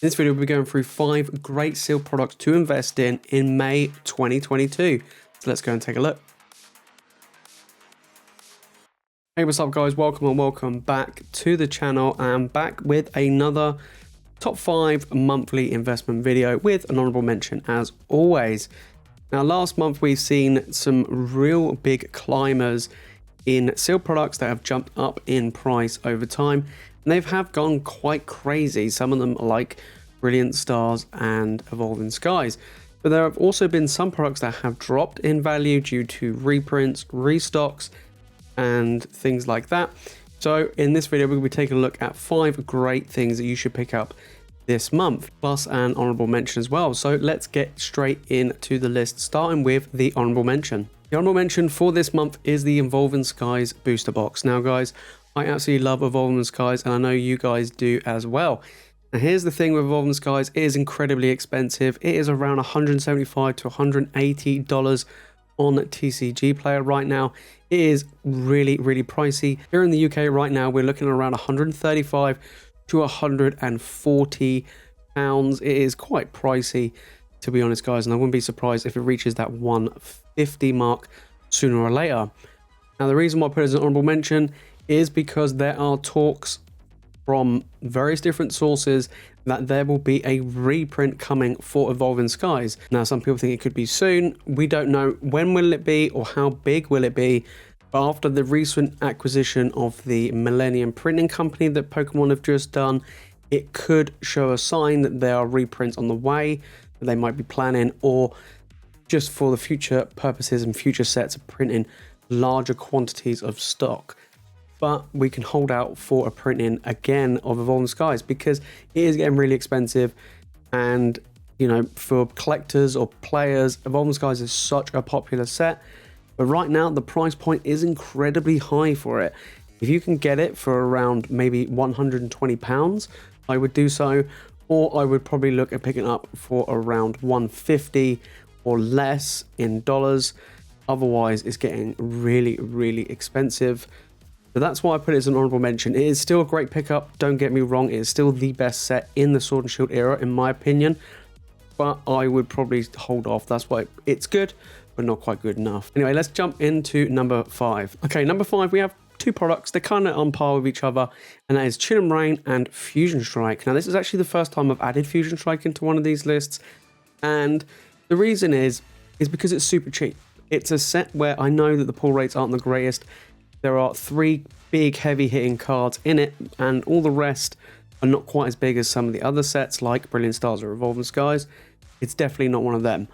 In this video, we'll be going through 5 great sealed products to invest in May 2022. So let's go and take a look. Hey, what's up guys? Welcome and welcome back to the channel. I'm back with another top 5 monthly investment video with an honorable mention as always. Now, last month we've seen some real big climbers in sealed products that have jumped up in price over time. And they have gone quite crazy. Some of them are like Brilliant Stars and Evolving Skies. But there have also been some products that have dropped in value due to reprints, restocks, and things like that. So in this video, we'll be taking a look at 5 great things that you should pick up this month, plus an honorable mention as well. So let's get straight into the list, starting with the honorable mention. The honorable mention for this month is the Evolving Skies booster box. Now guys, I absolutely love Evolving Skies, and I know you guys do as well. Now here's the thing with Evolving Skies, it is incredibly expensive. It is around $175 to $180 on TCG Player right now. It is really pricey. Here in the UK right now, we're looking at around 135 to 140 pounds. It is quite pricey, to be honest guys, and I wouldn't be surprised if it reaches that 150 mark sooner or later. Now the reason why I put it as an honorable mention is because there are talks from various different sources that there will be a reprint coming for Evolving Skies. Now some people think it could be soon. We don't know when will it be or how big will it be. But after the recent acquisition of the Millennium printing company that Pokemon have just done, it could show a sign that there are reprints on the way that they might be planning, or just for the future purposes and future sets of printing larger quantities of stock. But we can hold out for a printing again of Evolving Skies because it is getting really expensive, and you know, for collectors or players, Evolving Skies is such a popular set. But right now the price point is incredibly high for it. If you can get it for around maybe £120, I would do so, or I would probably look at picking it up for around 150 or less in dollars. Otherwise it's getting really expensive. So that's why I put it as an honorable mention. It is still a great pickup, don't get me wrong, it is still the best set in the Sword and Shield era in my opinion, but I would probably hold off. That's why it's good, but not quite good enough. Anyway, let's jump into number 5. Okay, number 5, we have 2 products. They're kind of on par with each other, and that is Chill and Rain and Fusion Strike. Now this is actually the first time I've added Fusion Strike into one of these lists, and the reason is because it's super cheap. It's a set where I know that the pull rates aren't the greatest. There are 3 big heavy hitting cards in it, and all the rest are not quite as big as some of the other sets like Brilliant Stars or Evolving Skies. It's definitely not one of them.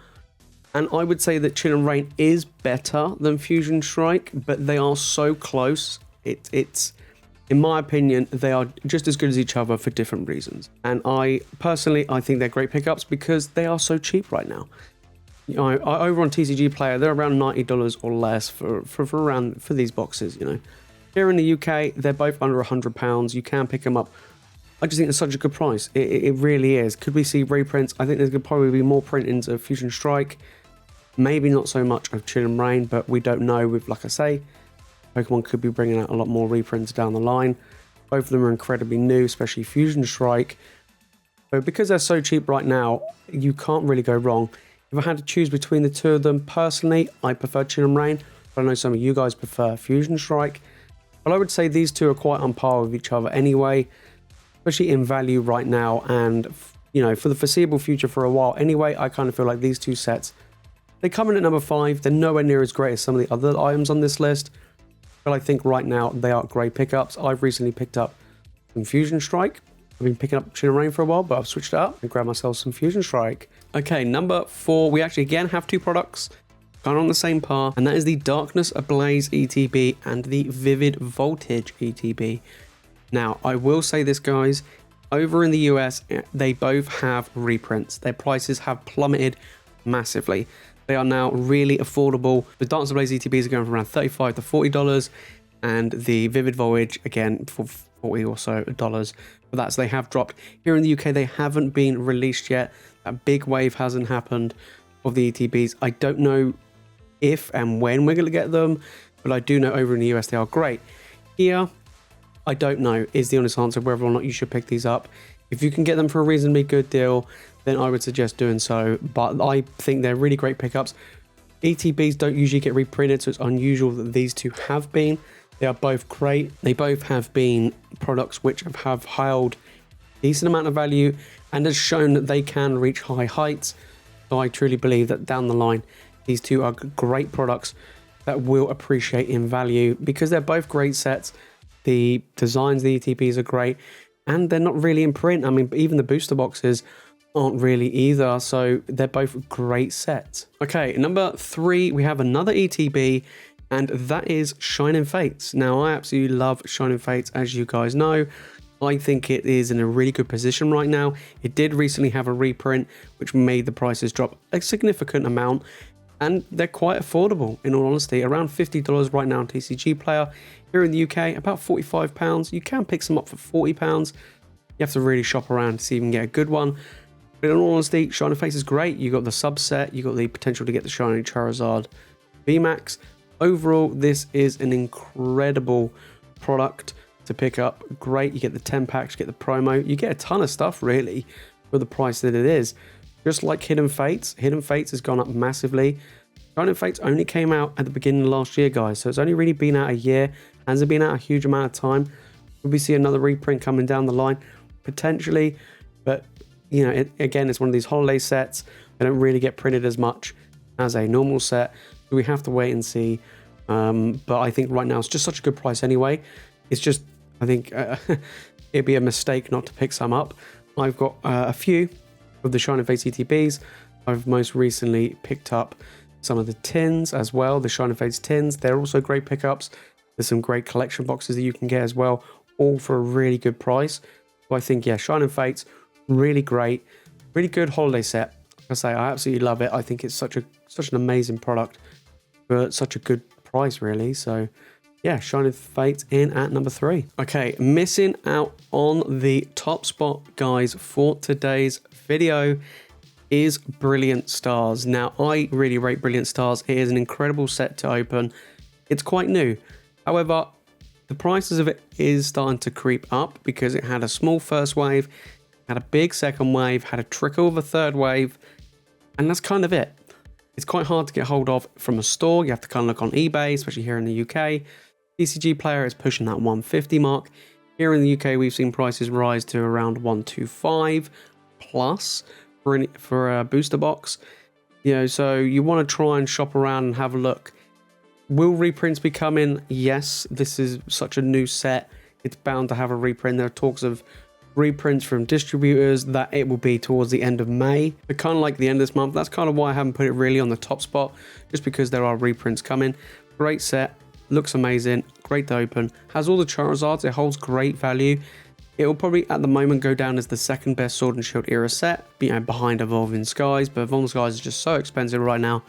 And I would say that Chill and Rain is better than Fusion Strike, but they are so close. It's in my opinion, they are just as good as each other for different reasons. And I think they're great pickups because they are so cheap right now. You know, over on TCG Player, they're around $90 or less for these boxes. You know, here in the UK, they're both under £100. You can pick them up. I just think it's such a good price. It really is. Could we see reprints? I think there's going to probably be more printings of Fusion Strike. Maybe not so much of Chill and Rain, but we don't know. With, like I say, Pokemon could be bringing out a lot more reprints down the line. Both of them are incredibly new, especially Fusion Strike. But because they're so cheap right now, you can't really go wrong. If I had to choose between the 2 of them, personally, I prefer Chill and Rain, but I know some of you guys prefer Fusion Strike. But I would say these 2 are quite on par with each other anyway, especially in value right now, and you know, for the foreseeable future for a while anyway. I kind of feel like these 2 sets, they come in at number 5. They're nowhere near as great as some of the other items on this list, but I think right now they are great pickups. I've recently picked up some Fusion Strike. I've been picking up Chill and Rain for a while, but I've switched it up and grabbed myself some Fusion Strike. Okay, number 4, we actually again have 2 products kind of on the same par, and that is the Darkness Ablaze ETB and the Vivid Voltage ETB. Now, I will say this, guys, over in the US, they both have reprints. Their prices have plummeted massively. They are now really affordable. The Darkness Ablaze ETBs are going from around $35 to $40, and the Vivid Voltage, again, for $40 or so dollars. But that's, they have dropped. Here in the UK, they haven't been released yet. That big wave hasn't happened of the ETBs. I don't know if and when we're going to get them, but I do know over in the US they are great. Here, I don't know is the honest answer whether or not you should pick these up. If you can get them for a reasonably good deal, then I would suggest doing so. But I think they're really great pickups. ETBs don't usually get reprinted, so it's unusual that these two have been. They are both great. They both have been products which have held a decent amount of value and has shown that they can reach high heights. So I truly believe that down the line, these two are great products that will appreciate in value because they're both great sets. The designs, the ETBs are great, and they're not really in print. I mean, even the booster boxes aren't really either, so they're both great sets. Okay, number 3, we have another ETB, and that is Shining Fates. Now, I absolutely love Shining Fates, as you guys know. I think it is in a really good position right now. It did recently have a reprint, which made the prices drop a significant amount, and they're quite affordable, in all honesty. Around $50 right now on TCG Player. Here in the UK, about £45. You can pick some up for £40. You have to really shop around to see if you can get a good one. But in all honesty, Shining Fates is great. You got the subset, you got the potential to get the Shiny Charizard VMAX. Overall, this is an incredible product to pick up. Great, you get the 10 packs, you get the promo, you get a ton of stuff really for the price that it is. Just like Hidden Fates has gone up massively. Shining Fates only came out at the beginning of last year, guys, so it's only really been out a year. Hasn't been out a huge amount of time. Will we see another reprint coming down the line? Potentially, but you know, again, it's one of these holiday sets. They don't really get printed as much as a normal set, so we have to wait and see. But I think right now it's just such a good price anyway. It's just, I think it'd be a mistake not to pick some up. I've got a few of the Shining Fates ETBs. I've most recently picked up some of the tins as well, the Shining Fates tins. They're also great pickups. There's some great collection boxes that you can get as well, all for a really good price. So I think, yeah, Shining Fates, really great, really good holiday set. Like I say, I absolutely love it. I think it's such an amazing product for such a good price, really. So yeah, Shining Fates in at number 3. Okay, missing out on the top spot, guys, for today's video is Brilliant Stars. Now, I really rate Brilliant Stars. It is an incredible set to open. It's quite new. However, the prices of it is starting to creep up because it had a small first wave, had a big second wave, had a trickle of a third wave, and that's kind of it. It's quite hard to get hold of from a store. You have to kind of look on eBay, especially here in the UK. TCG Player is pushing that 150 mark. Here in the UK, we've seen prices rise to around 125 plus for a booster box. You know, so you want to try and shop around and have a look. Will reprints be coming? Yes, this is such a new set. It's bound to have a reprint. There are talks of reprints from distributors that it will be towards the end of May. But kind of like the end of this month. That's kind of why I haven't put it really on the top spot, just because there are reprints coming. Great set, looks amazing, great to open, has all the Charizards, it holds great value. It will probably at the moment go down as the second best Sword and Shield era set, you know, behind Evolving Skies, but Evolving Skies is just so expensive right now.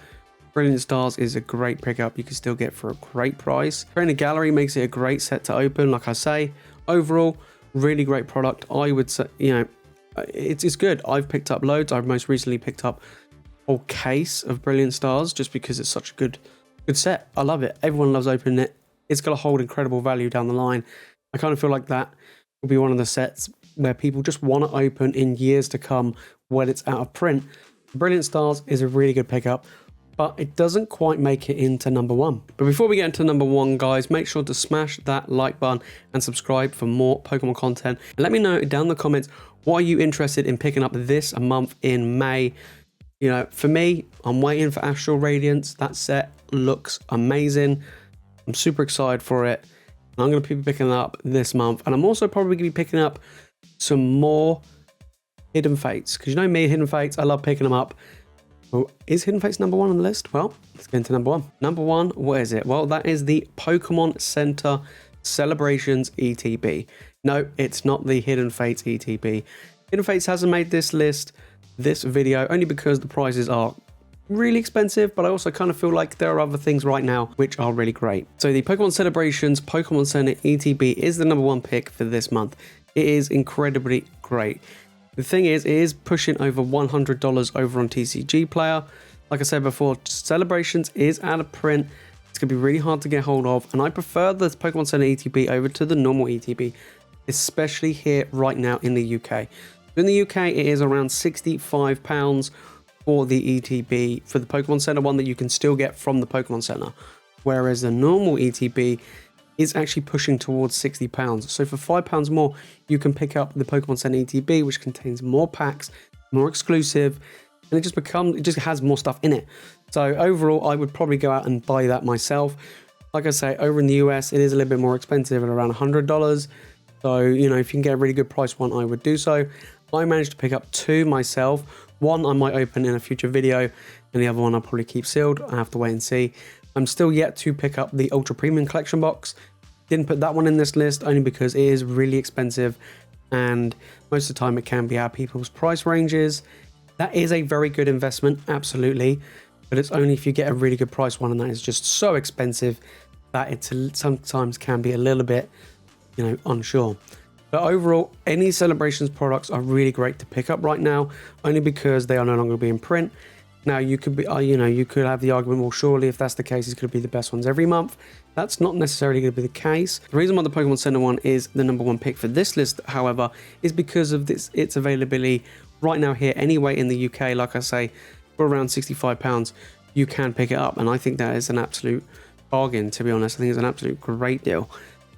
Brilliant Stars is a great pickup you can still get for a great price. Trainer Gallery makes it a great set to open, like I say. Overall, really great product. I would say, you know, it's good. I've picked up loads. I've most recently picked up a whole case of Brilliant Stars just because it's such a good set. I love it. Everyone loves opening it. It's going to hold incredible value down the line. I kind of feel like that will be one of the sets where people just want to open in years to come when it's out of print. Brilliant Stars is a really good pickup, but it doesn't quite make it into number 1. But before we get into number 1, guys, make sure to smash that like button and subscribe for more Pokemon content. And let me know down in the comments, what are you interested in picking up this month in May? You know, for me, I'm waiting for Astral Radiance. That set looks amazing. I'm super excited for it. I'm going to be picking it up this month. And I'm also probably going to be picking up some more Hidden Fates. Because you know me, Hidden Fates, I love picking them up. Well, is Hidden Fates number 1 on the list? Well, let's get into number 1. Number 1, what is it? Well, that is the Pokemon Center Celebrations ETB. No, it's not the Hidden Fates ETB. Hidden Fates hasn't made this list, this video, only because the prices are really expensive, but I also kind of feel like there are other things right now which are really great. So the Pokemon Celebrations Pokemon Center ETB is the number 1 pick for this month. It is incredibly great. The thing is, it is pushing over $100 over on TCG Player. Like I said before, Celebrations is out of print. It's going to be really hard to get hold of, and I prefer the Pokemon Center ETB over to the normal ETB, especially here right now in the UK. In the UK, it is around £65 for the ETB for the Pokemon Center one that you can still get from the Pokemon Center, whereas the normal ETB is actually pushing towards £60. So for £5 more, you can pick up the Pokemon Center ETB, which contains more packs, more exclusive, and it just has more stuff in it. So overall, I would probably go out and buy that myself. Like I say, over in the US, it is a little bit more expensive at around $100. So, you know, if you can get a really good price one, I would do so. I managed to pick up 2 myself. One I might open in a future video, and the other one I'll probably keep sealed. I have to wait and see. I'm still yet to pick up the Ultra Premium Collection box. Didn't put that one in this list only because it is really expensive, and most of the time it can be out of people's price ranges. That is a very good investment, absolutely, but it's only if you get a really good price one, and that is just so expensive that it sometimes can be a little bit, you know, unsure. But overall, any Celebrations products are really great to pick up right now, only because they are no longer being print. Now, you could be, you know, you could have the argument, well, surely if that's the case, it's going to be the best ones every month. That's not necessarily going to be the case. The reason why the Pokemon Center one is the #1 pick for this list, however, is because of its availability right now here anyway in the UK. Like I say, for around £65, you can pick it up, and I think that is an absolute bargain, to be honest. I think it's an absolute great deal.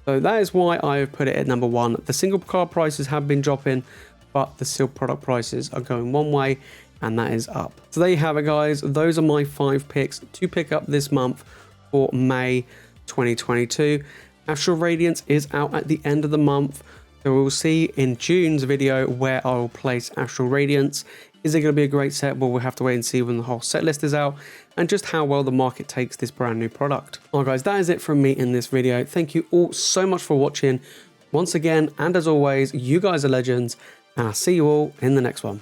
So that is why I have put it at #1. The single card prices have been dropping, but the sealed product prices are going one way, and that is up. So there you have it, guys. Those are my 5 picks to pick up this month for May 2022. Astral Radiance is out at the end of the month, so we'll see in June's video where I will place Astral Radiance. Is it going to be a great set? Well, we'll have to wait and see when the whole set list is out, and just how well the market takes this brand new product. Alright guys, that is it from me in this video. Thank you all so much for watching once again, and as always, you guys are legends, and I'll see you all in the next one.